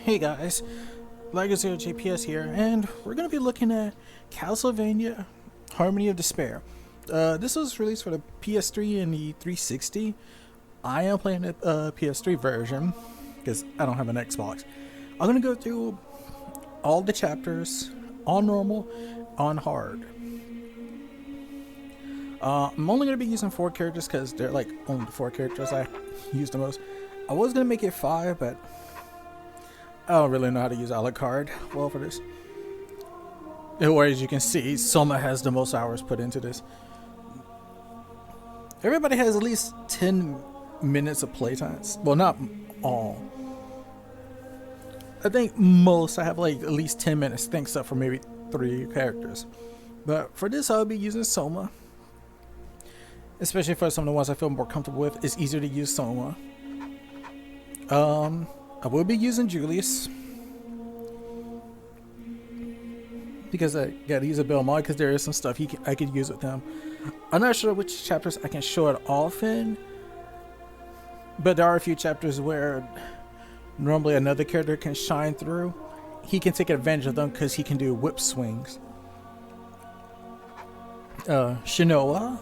Hey guys, Legacy GPS here, and we're going to be looking at Castlevania Harmony of Despair. This was released for the PS3 and the 360. I am playing the PS3 version because I don't have an Xbox. I'm going to go through all the chapters on normal, on hard. I'm only going to be using 4 characters because they're like only the 4 characters I use the most. I was going to make it 5, but I don't really know how to use Alucard well for this. Or as you can see, Soma has the most hours put into this. Everybody has at least 10 minutes of playtime. Well, not all. I think most I have like at least 10 minutes, thanks up for maybe 3 characters. But for this, I'll be using Soma. Especially for some of the ones I feel more comfortable with. It's easier to use Soma. I will be using Julius because I gotta use a build mod because there is some stuff I could use with him. I'm not sure which chapters I can show it off in, but there are a few chapters where normally another character can shine through. He can take advantage of them because he can do whip swings. Shinoa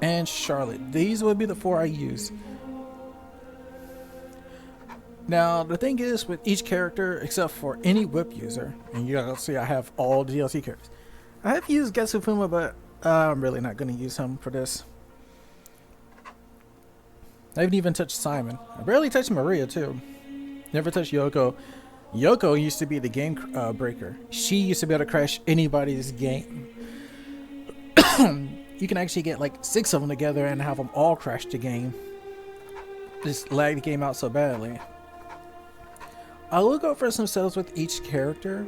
and Charlotte. These would be the 4 I use. Now, the thing is, with each character, except for any whip user, and you gotta see I have all the DLC characters. I have used Getsufuma, but I'm really not going to use him for this. I haven't even touched Simon. I barely touched Maria, too. Never touched Yoko. Yoko used to be the game breaker. She used to be able to crash anybody's game. You can actually get like 6 of them together and have them all crash the game. Just lag the game out so badly. I will go for some setups with each character,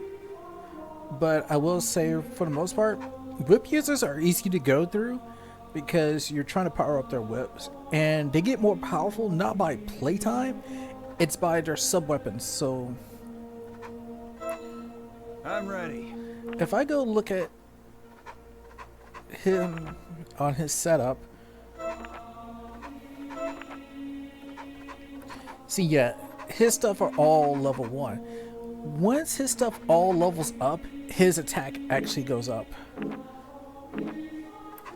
but I will say for the most part, whip users are easy to go through because you're trying to power up their whips, and they get more powerful not by playtime, it's by their sub weapons. So I'm ready. if I go look at him on his setup, see, yeah, his stuff are all level 1. Once his stuff all levels up, his attack actually goes up.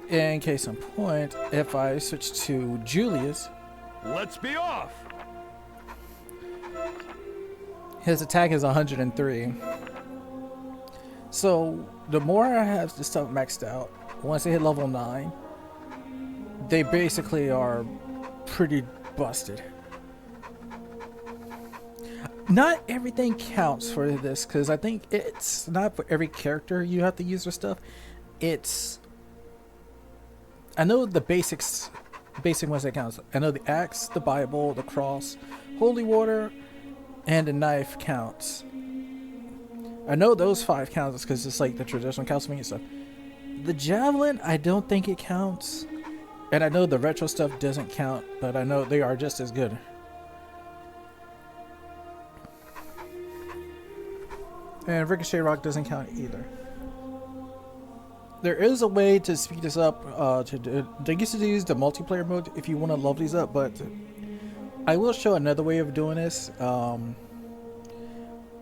In case in point, if I switch to Julius, Let's be off. his attack is 103. So the more I have the stuff maxed out, once they hit level 9, they basically are pretty busted. Not everything counts for this because I think it's not for every character you have to use their stuff. I know the basic ones that counts. I know the axe, the Bible, the cross, holy water, and the knife counts. I know those 5 counts because it's like the traditional Castlevania stuff. The javelin, I don't think it counts. And I know the retro stuff doesn't count, but I know they are just as good. And Ricochet Rock doesn't count either. There is a way to speed this up. They used to use the multiplayer mode if you want to level these up, but I will show another way of doing this.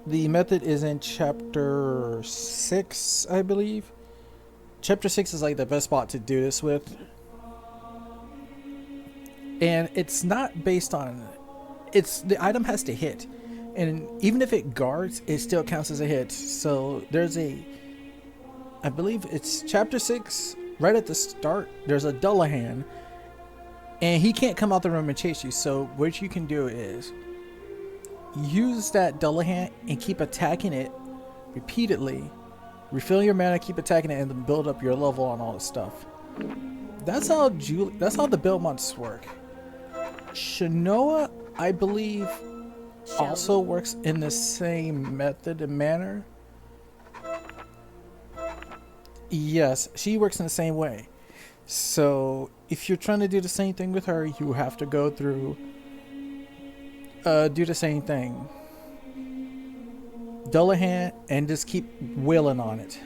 The method is in chapter 6, I believe. Chapter 6 is like the best spot to do this with. And it's not based on... the item has to hit. And even if it guards, it still counts as a hit. So there's I believe it's chapter 6, right at the start, there's a Dullahan. And he can't come out the room and chase you. So what you can do is use that Dullahan and keep attacking it repeatedly. Refill your mana, keep attacking it, and then build up your level on all this stuff. That's how the build mods work. Shinoa, I believe, also works in the same method and manner. Yes, she works in the same way. So if you're trying to do the same thing with her, you have to go through do the same thing. Dullahan and just keep wailing on it.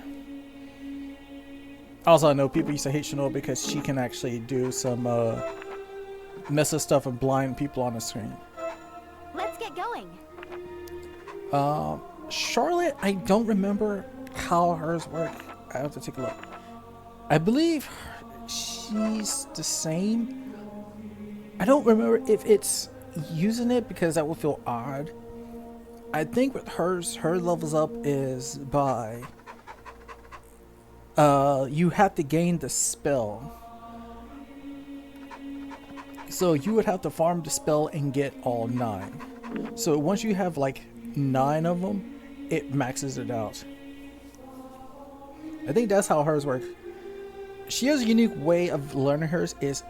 Also, I know people used to hate Shinoa because she can actually do some mess of stuff and blind people on the screen. Let's get going. Charlotte, I don't remember how hers work. I have to take a look. I believe she's the same. I don't remember if it's using it because that would feel odd. I think with hers, her levels up is by you have to gain the spell. So you would have to farm the spell and get all 9. So once you have like 9 of them, it maxes it out. I think that's how hers works. She has a unique way of learning hers is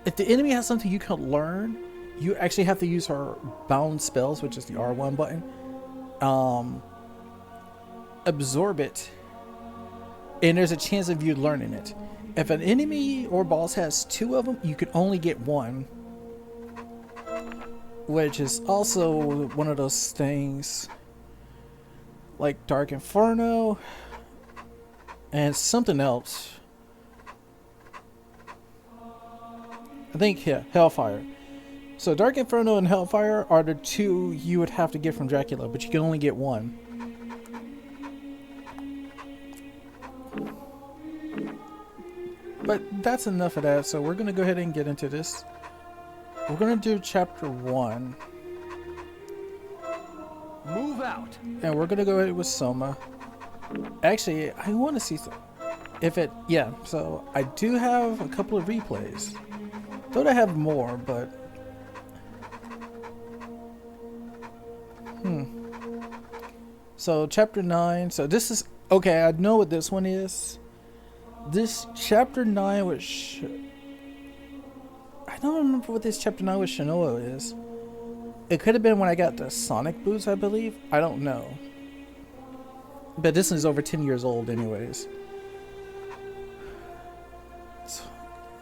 if the enemy has something you can learn, you actually have to use her bound spells, which is the R1 button. Absorb it, and there's a chance of you learning it. If an enemy or boss has 2 of them, you can only get 1. Which is also one of those things like Dark Inferno and something else. I think, yeah, Hellfire. So Dark Inferno and Hellfire are the 2 you would have to get from Dracula, but you can only get 1. But that's enough of that, so we're going to go ahead and get into this. We're going to do chapter 1. Move out. And we're going to go ahead with Soma. Actually, I want to see if it... Yeah, so I do have a couple of replays. Thought I have more, but... So, chapter 9. So, this is... Okay, I know what this one is. This chapter 9 which I don't remember what this chapter 9 with Shinoa is. It could have been when I got the Sonic boots, I believe. I don't know. But this is over 10 years old anyways.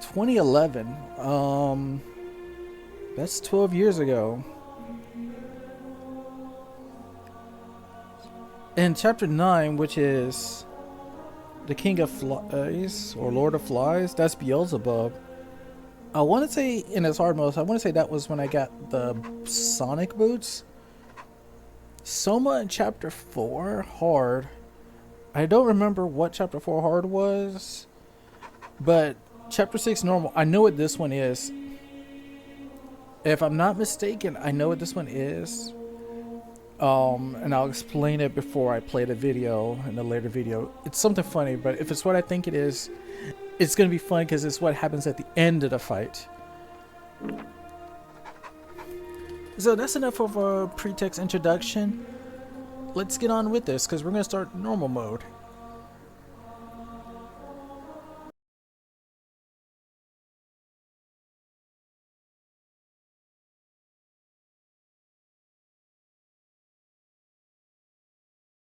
2011. That's 12 years ago. And chapter 9, which is the King of Flies, or Lord of Flies, that's Beelzebub. I want to say, in his hard mode, I want to say that was when I got the Sonic boots. Soma in chapter 4, hard. I don't remember what chapter 4 hard was, but chapter 6 normal. I know what this one is. If I'm not mistaken, I know what this one is. And I'll explain it before I play the video in a later video. It's something funny, but if it's what I think it is, it's going to be fun because it's what happens at the end of the fight. So that's enough of a pretext introduction. Let's get on with this because we're going to start normal mode.